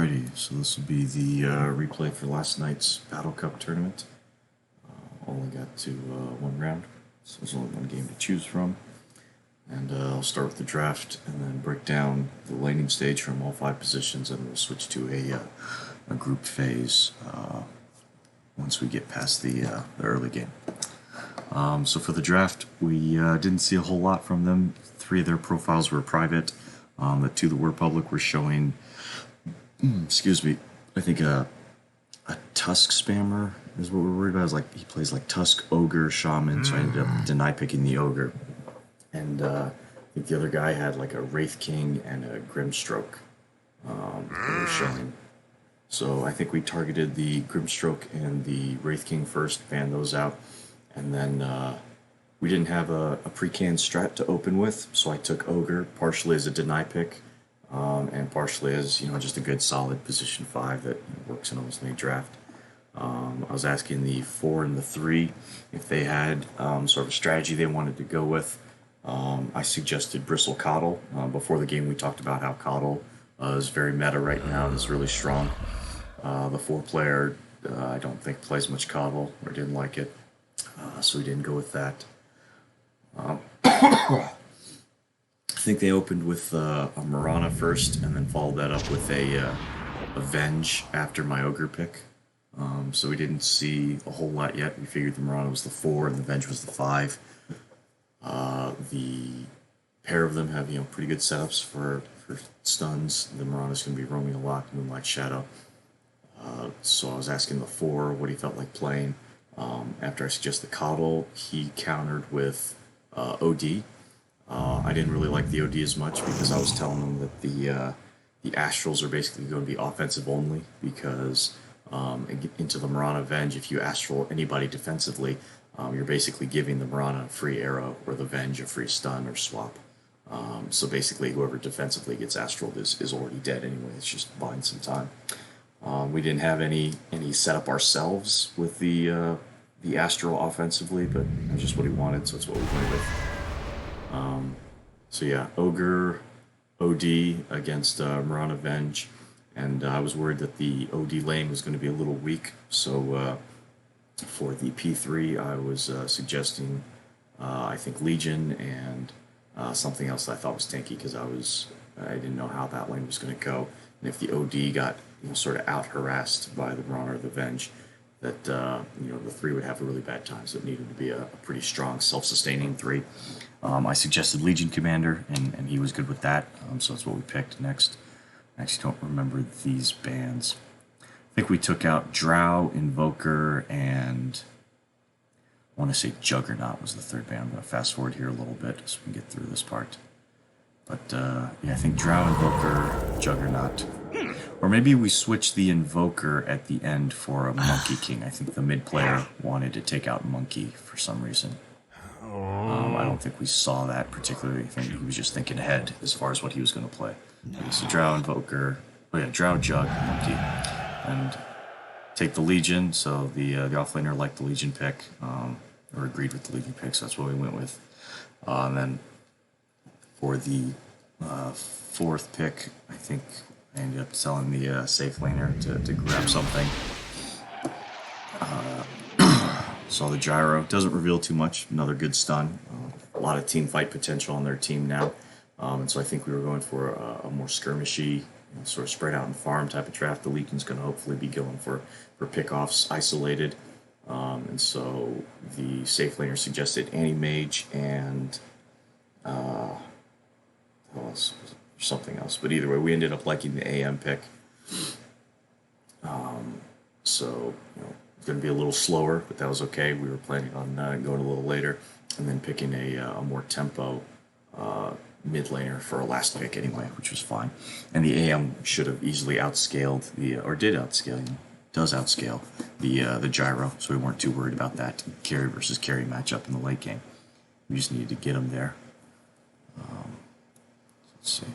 Alrighty, so this will be the replay for last night's Battle Cup tournament. Only got to one round, so there's only one game to choose from. And I'll start with the draft and then break down the laning stage from all 5 positions, and we'll switch to a group phase once we get past the early game. So for the draft, we didn't see a whole lot from them. 3 of their profiles were private. The 2 that were public were showing, excuse me, I think a Tusk spammer is what we're worried about. Is like he plays like Tusk, Ogre, Shaman, so I ended up deny picking the Ogre. And I think the other guy had like a Wraith King and a Grimstroke that were showing. So I think we targeted the Grimstroke and the Wraith King first, banned those out, and then we didn't have a pre-canned strat to open with, so I took Ogre partially as a deny pick, and partially as just a good solid position 5 that works in almost any draft. I was asking the 4 and the 3 if they had sort of a strategy they wanted to go with. I suggested Bristle Coddle. Before the game we talked about how Coddle is very meta right now and is really strong. The 4 player I don't think plays much Coddle or didn't like it, so we didn't go with that. I think they opened with a Mirana first and then followed that up with a Venge after my Ogre pick. So we didn't see a whole lot yet. We figured the Mirana was the 4 and the Venge was the 5. The pair of them have pretty good setups for stuns. The Mirana's going to be roaming a lot, Moonlight Shadow. So I was asking the 4 what he felt like playing. After I suggested Coddle, he countered with OD. I didn't really like the OD as much because I was telling him that the Astrals are basically going to be offensive only because into the Mirana Venge, if you Astral anybody defensively, you're basically giving the Mirana a free arrow or the Venge a free stun or swap. So basically whoever defensively gets Astral is already dead anyway. It's just buying some time. We didn't have any setup ourselves with the Astral offensively, but that's just what he wanted, so that's what we went with. So yeah, Ogre, OD against Mirana Venge, and I was worried that the OD lane was going to be a little weak, so for the P3 I was suggesting I think Legion and something else that I thought was tanky because I didn't know how that lane was going to go, and if the OD got sort of out harassed by the Mirana or the Venge, that the 3 would have a really bad time, so it needed to be a pretty strong self-sustaining 3. I suggested Legion Commander, and he was good with that, so that's what we picked next. I actually don't remember these bands. I think we took out Drow, Invoker, and I want to say Juggernaut was the 3rd band. I'm going to fast forward here a little bit so we can get through this part. But yeah, I think Drow, Invoker, Juggernaut. Or maybe we switched the Invoker at the end for a Monkey King. I think the mid player wanted to take out Monkey for some reason. I don't think we saw that particularly. I think he was just thinking ahead as far as what he was going to play. So Drow, Invoker, Drow, Jug, Monkey, and take the Legion. So the offlaner liked the Legion pick, or agreed with the Legion pick, so that's what we went with. And then for the 4th pick, I think I ended up selling the safe laner to grab something. Saw the Gyro. Doesn't reveal too much. Another good stun. A lot of team fight potential on their team now. And so I think we were going for a more skirmishy, sort of spread out and farm type of draft. The Legion's going to hopefully be going for pickoffs isolated. And so the safe laner suggested Anti-Mage and something else. But either way, we ended up liking the AM pick. So it's going to be a little slower, but that was okay. We were planning on going a little later and then picking a more tempo mid laner for our last pick anyway, which was fine. And the AM should have easily outscaled does outscale the Gyro, so we weren't too worried about that carry versus carry matchup in the late game. We just needed to get him there. Let's see.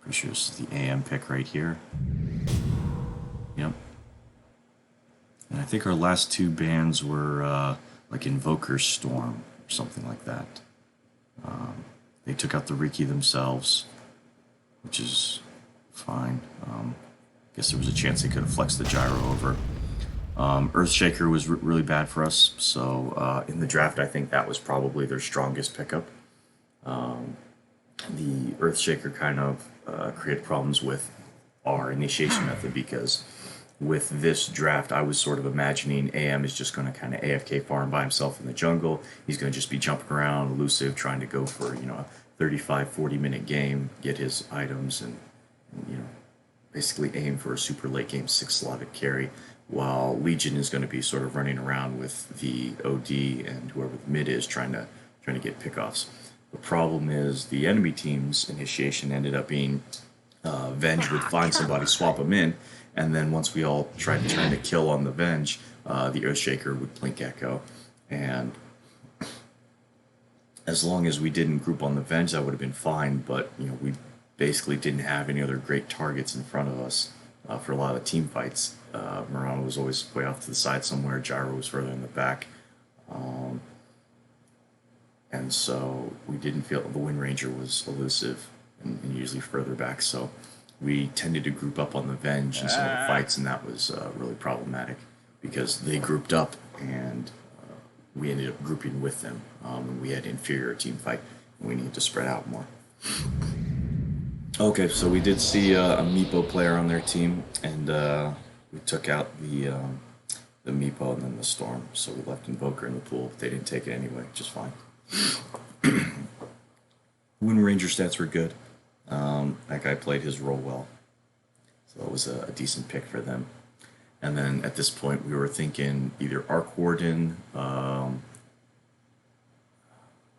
Pretty sure this is the AM pick right here. Yep. And I think our last 2 bands were like Invoker Storm or something like that. They took out the Riki themselves, which is fine. guess there was a chance they could have flexed the gyro over. Earthshaker was really bad for us, so in the draft, I think that was probably their strongest pickup. The Earthshaker kind of created problems with our initiation method because with this draft, I was sort of imagining AM is just going to kind of AFK farm by himself in the jungle. He's going to just be jumping around, elusive, trying to go for, a 35, 40-minute game, get his items, and, basically aim for a super late game 6-slotted carry, while Legion is going to be sort of running around with the OD and whoever the mid is trying to get pickoffs. The problem is the enemy team's initiation ended up being Venge would find somebody, swap them in, and then once we all tried to turn the kill on the Venge, the Earthshaker would blink echo. And as long as we didn't group on the Venge, that would have been fine, but we basically didn't have any other great targets in front of us for a lot of the team fights. Murano was always way off to the side somewhere, Gyro was further in the back. And so we didn't feel the Wind Ranger was elusive and usually further back. So we tended to group up on the Venge in some of the fights, and that was really problematic because they grouped up and we ended up grouping with them. And we had inferior team fight, and we needed to spread out more. Okay, so we did see a Meepo player on their team, and we took out the Meepo and then the Storm. So we left Invoker in the pool, but they didn't take it anyway, just fine. Wind Ranger stats were good. That guy played his role well, so it was a decent pick for them. And then at this point, we were thinking either Arc Warden. What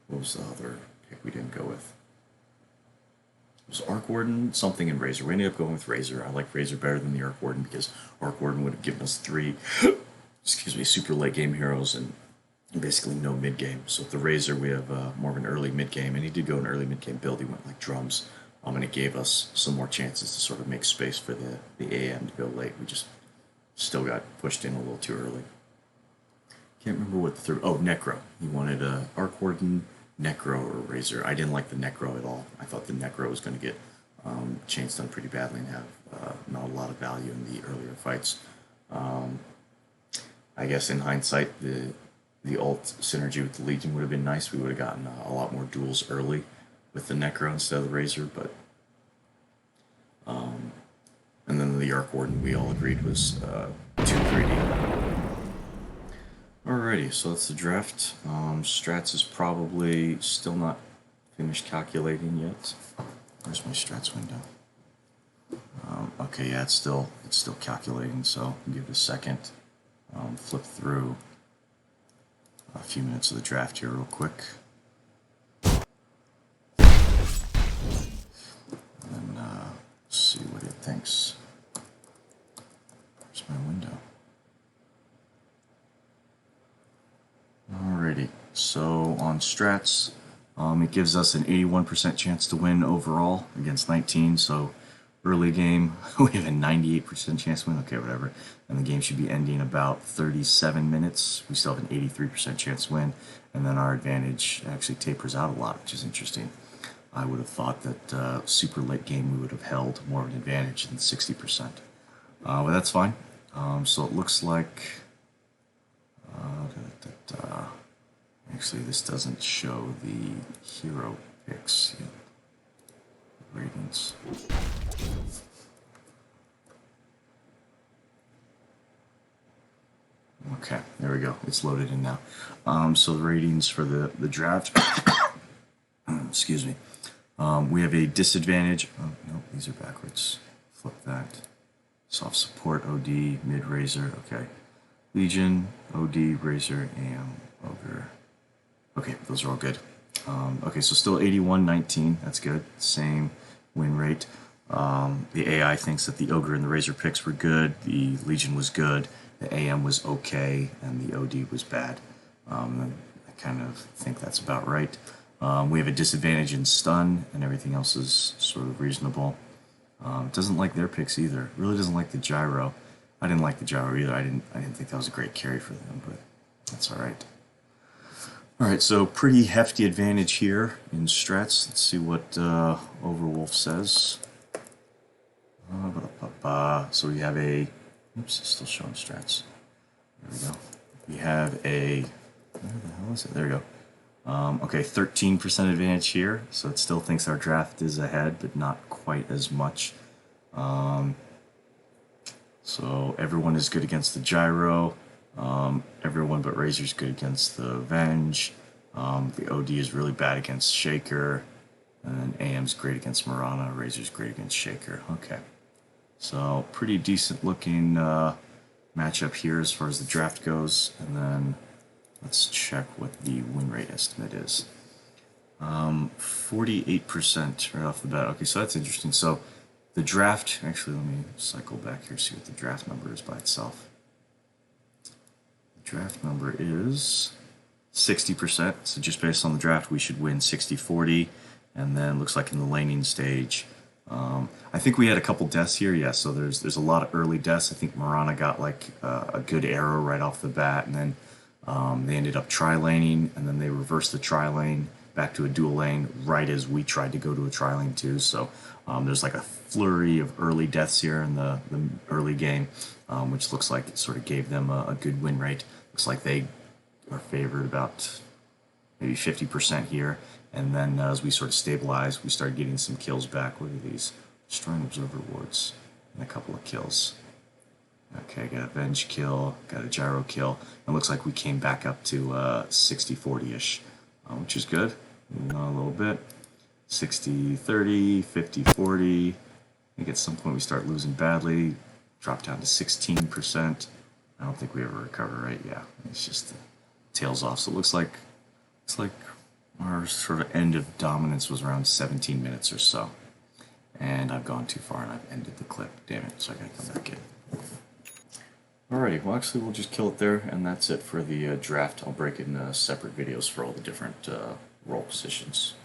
was the other pick we didn't go with? It was Arc Warden, something in Razor. We ended up going with Razor. I like Razor better than the Arc Warden because Arc Warden would have given us 3, super late game heroes and basically no mid game. So with the Razor, we have more of an early mid game, and he did go an early mid game build. He went like drums, and it gave us some more chances to sort of make space for the AM to go late. We just still got pushed in a little too early. Can't remember what the third. Oh, Necro. He wanted a Arc Warden, Necro, or Razor. I didn't like the Necro at all. I thought the Necro was going to get chains done pretty badly and have not a lot of value in the earlier fights. I guess in hindsight, the ult synergy with the Legion would have been nice. We would have gotten a lot more duels early with the Necro instead of the Razor, but and then the Arc Warden we all agreed was too greedy. Alrighty, so that's the draft. Strats is probably still not finished calculating yet. Where's my strats window? Okay, yeah, it's still calculating, so I'll give it a second. Flip through a few minutes of the draft here real quick. And then see what it thinks. Where's my window? Alrighty, so on strats, it gives us an 81% chance to win overall against 19, so early game, we have a 98% chance to win, okay, whatever, and the game should be ending about 37 minutes. We still have an 83% chance to win, and then our advantage actually tapers out a lot, which is interesting. I would have thought that super late game we would have held more of an advantage than 60%. But that's fine. So it looks like... actually, this doesn't show the hero picks yet. Ratings. Okay, there we go. It's loaded in now. So the ratings for the draft. Excuse me. We have a disadvantage. Oh, no, these are backwards. Flip that. Soft support, OD, mid Razor. Okay. Legion, OD, Razor, AM, Ogre. Okay, those are all good. Okay, so still 81-19. That's good. Same win rate. The AI thinks that the Ogre and the Razor picks were good. The Legion was good. The AM was okay, and the OD was bad. I kind of think that's about right. We have a disadvantage in stun, and everything else is sort of reasonable. It doesn't like their picks either. It really doesn't like the gyro. I didn't like the gyro either. I didn't think that was a great carry for them, but that's all right. All right, so pretty hefty advantage here in strats. Let's see what Overwolf says. So we have a, oops, it's still showing strats. There we go. We have a, where the hell is it? There we go. Okay, 13% advantage here, so it still thinks our draft is ahead, but not quite as much. So everyone is good against the Gyro. Everyone but Razor's good against the Venge. The OD is really bad against Shaker. And AM's great against Mirana. Razor's great against Shaker. Okay. So pretty decent looking matchup here as far as the draft goes. And then let's check what the win rate estimate is. 48% right off the bat. Okay, so that's interesting. So the draft, actually, let me cycle back here, see what the draft number is by itself. The draft number is 60%. So just based on the draft, we should win 60-40. And then looks like in the laning stage, I think we had a couple deaths here. Yeah, so there's a lot of early deaths. I think Mirana got like a good arrow right off the bat, and then they ended up tri-laning, and then they reversed the tri-lane back to a dual lane right as we tried to go to a tri-lane too. So there's like a flurry of early deaths here in the early game, which looks like it sort of gave them a good win rate. Looks like they are favored about maybe 50% here. And then as we sort of stabilize, we start getting some kills back. Look at these. Destroying Observer Wards and a couple of kills. Okay, got a Venge kill, got a Gyro kill. It looks like we came back up to 60-40-ish, which is good. Moving on a little bit. 60-30, 50-40. I think at some point we start losing badly. Drop down to 16%. I don't think we ever recover, right? Yeah, it's just tails off. So it looks like our sort of end of dominance was around 17 minutes or so. And I've gone too far and I've ended the clip. Damn it, so I gotta come back in. Alrighty, well actually we'll just kill it there, and that's it for the draft. I'll break it into separate videos for all the different role positions.